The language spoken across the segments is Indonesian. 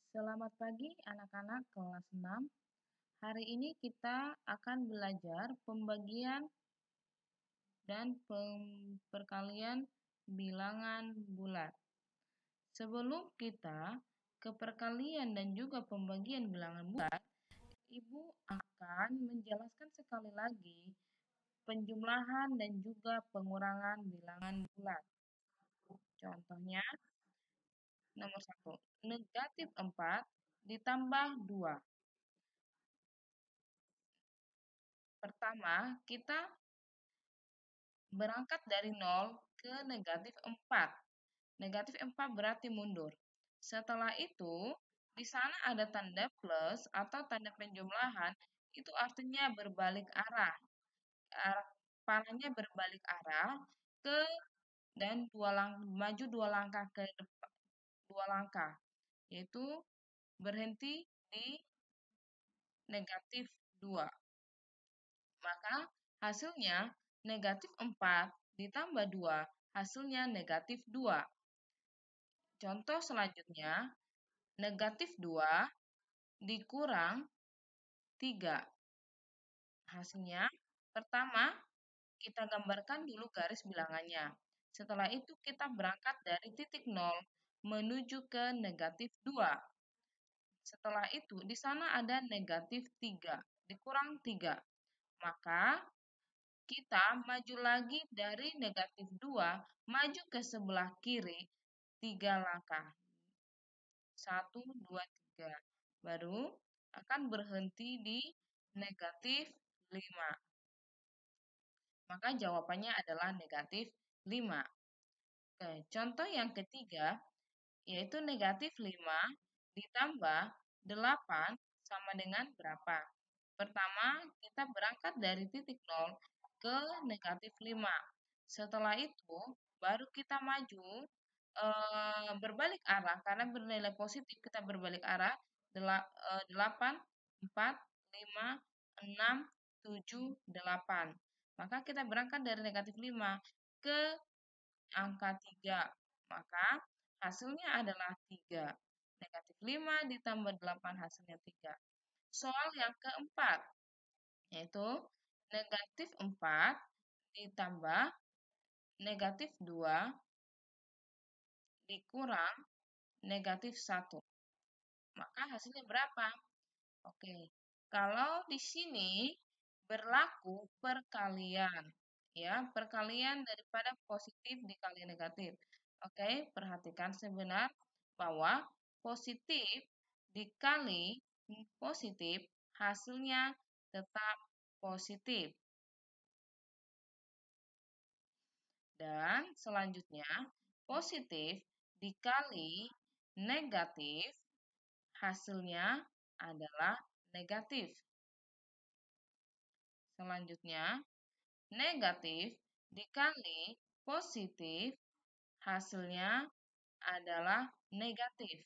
Selamat pagi anak-anak kelas 6. Hari ini kita akan belajar pembagian dan perkalian bilangan bulat. Sebelum kita ke perkalian dan juga pembagian bilangan bulat, Ibu akan menjelaskan sekali lagi penjumlahan dan juga pengurangan bilangan bulat. Contohnya, nomor 1, negatif 4 ditambah 2. Pertama, kita berangkat dari 0 ke negatif 4. Negatif 4 berarti mundur. Setelah itu, di sana ada tanda plus atau tanda penjumlahan, itu artinya berbalik arah. Panahnya berbalik arah ke dan maju 2 langkah ke depan, 2 langkah, yaitu berhenti di negatif 2. Maka hasilnya negatif 4 ditambah 2, hasilnya negatif 2. Contoh selanjutnya, negatif 2 dikurang 3. Hasilnya, pertama, kita gambarkan dulu garis bilangannya. Setelah itu kita berangkat dari titik 0 menuju ke negatif 2. Setelah itu, di sana ada negatif 3, dikurang 3. Maka, kita maju lagi dari negatif 2, maju ke sebelah kiri 3 langkah. 1, 2, 3. Baru akan berhenti di negatif 5. Maka jawabannya adalah negatif 5. Oke, contoh yang ketiga, yaitu negatif 5 ditambah 8 sama dengan berapa? Pertama, kita berangkat dari titik 0 ke negatif 5. Setelah itu, baru kita maju berbalik arah, karena bernilai positif kita berbalik arah 8, 4, 5, 6, 7, 8. Maka kita berangkat dari negatif 5 ke angka 3. Maka hasilnya adalah 3. Negatif 5 ditambah 8 hasilnya 3. Soal yang keempat, yaitu negatif 4 ditambah negatif 2 dikurang negatif 1. Maka hasilnya berapa? Oke, kalau di sini berlaku perkalian, ya, perkalian daripada positif dikali negatif. Oke, perhatikan sebentar bahwa positif dikali positif hasilnya tetap positif. Dan selanjutnya, positif dikali negatif hasilnya adalah negatif. Selanjutnya, negatif dikali positif hasilnya adalah negatif.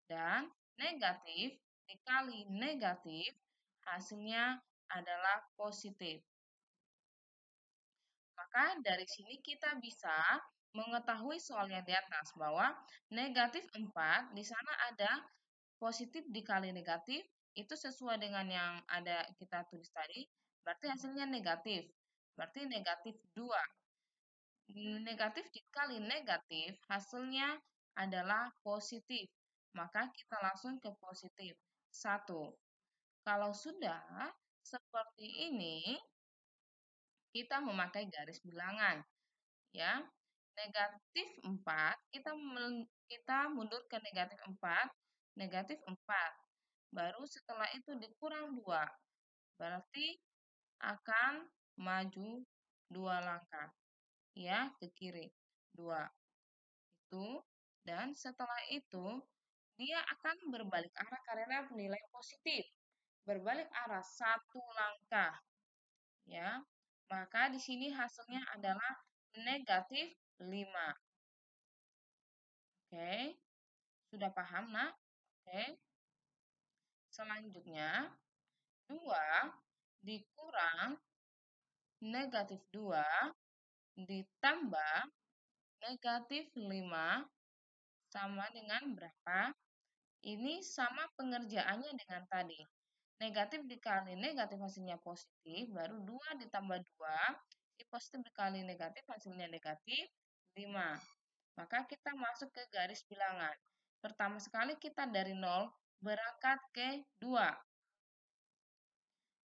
Dan negatif dikali negatif hasilnya adalah positif. Maka dari sini kita bisa mengetahui soal yang di atas bahwa negatif 4 di sana ada positif dikali negatif, itu sesuai dengan yang ada kita tulis tadi, berarti hasilnya negatif. Berarti negatif 2. Negatif dikali negatif, hasilnya adalah positif. Maka kita langsung ke positif. 1. Kalau sudah seperti ini, kita memakai garis bilangan. Ya, negatif 4, kita mundur ke negatif 4, negatif 4. Baru setelah itu dikurang 2, berarti akan maju 2 langkah, ya, ke kiri, 2. Itu, dan setelah itu, dia akan berbalik arah karena nilai positif. Berbalik arah 1 langkah, ya. Maka di sini hasilnya adalah negatif 5. Oke, sudah paham, nak? Oke. Selanjutnya, 2 dikurang negatif 2 ditambah negatif 5 sama dengan berapa? Ini sama pengerjaannya dengan tadi. Negatif dikali negatif hasilnya positif, baru 2 ditambah 2, positif dikali negatif hasilnya negatif 5. Maka kita masuk ke garis bilangan. Pertama sekali kita dari 0 berangkat ke 2.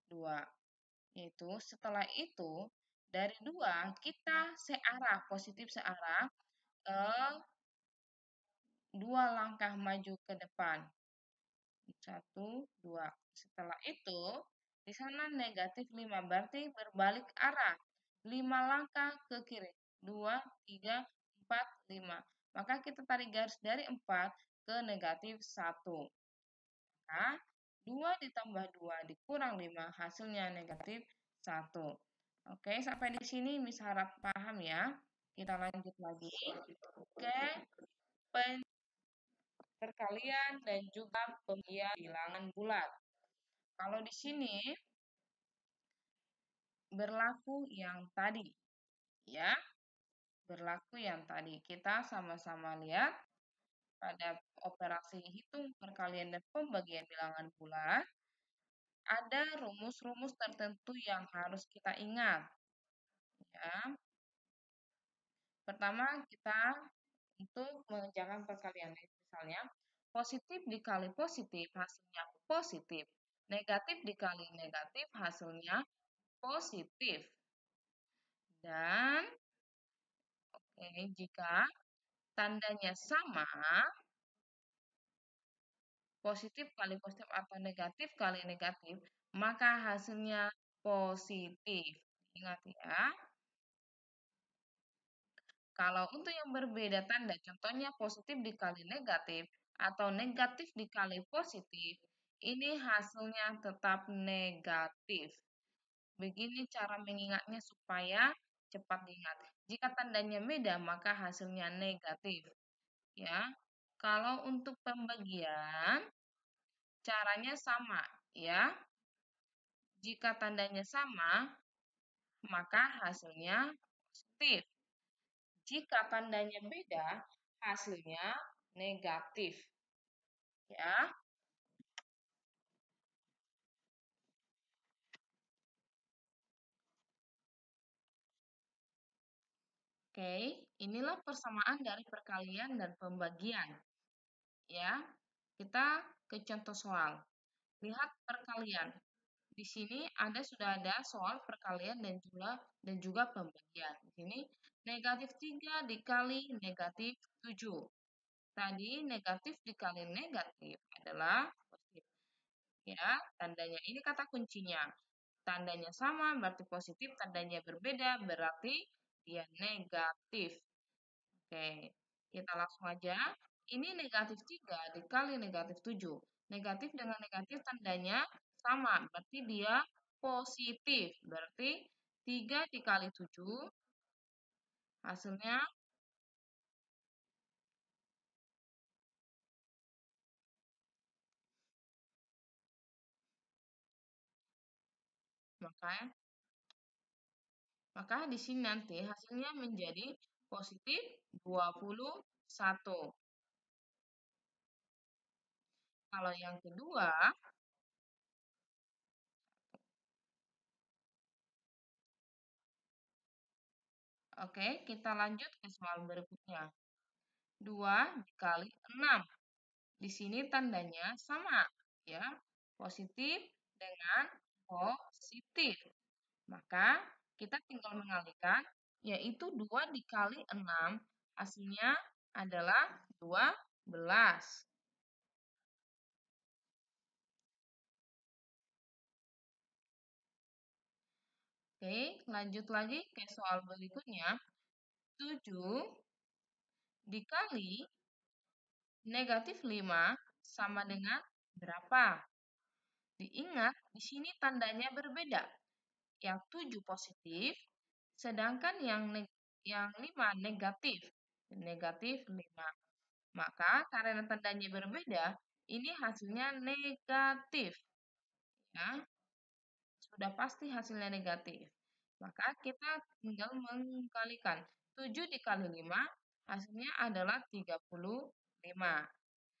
2. Yaitu setelah itu dari 2 kita searah, positif searah, 2 langkah maju ke depan. 1, 2. Setelah itu, di sana negatif 5, berarti berbalik arah. 5 langkah ke kiri. 2, 3, 4, 5. Maka kita tarik garis dari 4 ke negatif 1. Maka 2 ditambah 2 dikurang 5, hasilnya negatif 1. Oke, sampai di sini Miss harap paham ya. Kita lanjut lagi ke perkalian dan juga pembagian bilangan bulat. Kalau di sini berlaku yang tadi, ya, berlaku yang tadi. Kita sama-sama lihat pada operasi hitung perkalian dan pembagian bilangan bulat, ada rumus-rumus tertentu yang harus kita ingat. Ya. Pertama, kita untuk mengerjakan perkalian, misalnya positif dikali positif hasilnya positif, negatif dikali negatif hasilnya positif. Dan jika tandanya sama, positif kali positif atau negatif kali negatif, maka hasilnya positif. Ingat ya. Kalau untuk yang berbeda tanda, contohnya positif dikali negatif atau negatif dikali positif, ini hasilnya tetap negatif. Begini cara mengingatnya supaya cepat diingat. Jika tandanya beda, maka hasilnya negatif. Ya. Kalau untuk pembagian, caranya sama, ya. Jika tandanya sama, maka hasilnya positif. Jika tandanya beda, hasilnya negatif. Ya. Oke, inilah persamaan dari perkalian dan pembagian. Ya. Kita ke contoh soal. Lihat perkalian. Di sini sudah ada soal perkalian dan juga pembagian. Di sini negatif 3 dikali negatif 7. Tadi negatif dikali negatif adalah positif. Ya, tandanya ini kata kuncinya. Tandanya sama berarti positif, tandanya berbeda berarti dia negatif. Oke, kita langsung aja. Ini negatif 3 dikali negatif 7. Negatif dengan negatif tandanya sama, berarti dia positif. Berarti 3 dikali 7 hasilnya maka maka di sini nanti hasilnya menjadi positif 21. Kalau yang kedua, oke, kita lanjut ke soal berikutnya. 2 dikali 6. Di sini tandanya sama, ya. Positif dengan positif. Maka kita tinggal mengalihkan, yaitu 2 dikali 6, hasilnya adalah 12. Oke, lanjut lagi ke soal berikutnya. 7 dikali negatif 5 sama dengan berapa? Diingat, di sini tandanya berbeda. Yang 7 positif, sedangkan yang 5 negatif. Negatif 5. Maka karena tandanya berbeda, ini hasilnya negatif. Ya, sudah pasti hasilnya negatif. Maka kita tinggal mengkalikan. 7 dikali 5, hasilnya adalah 35.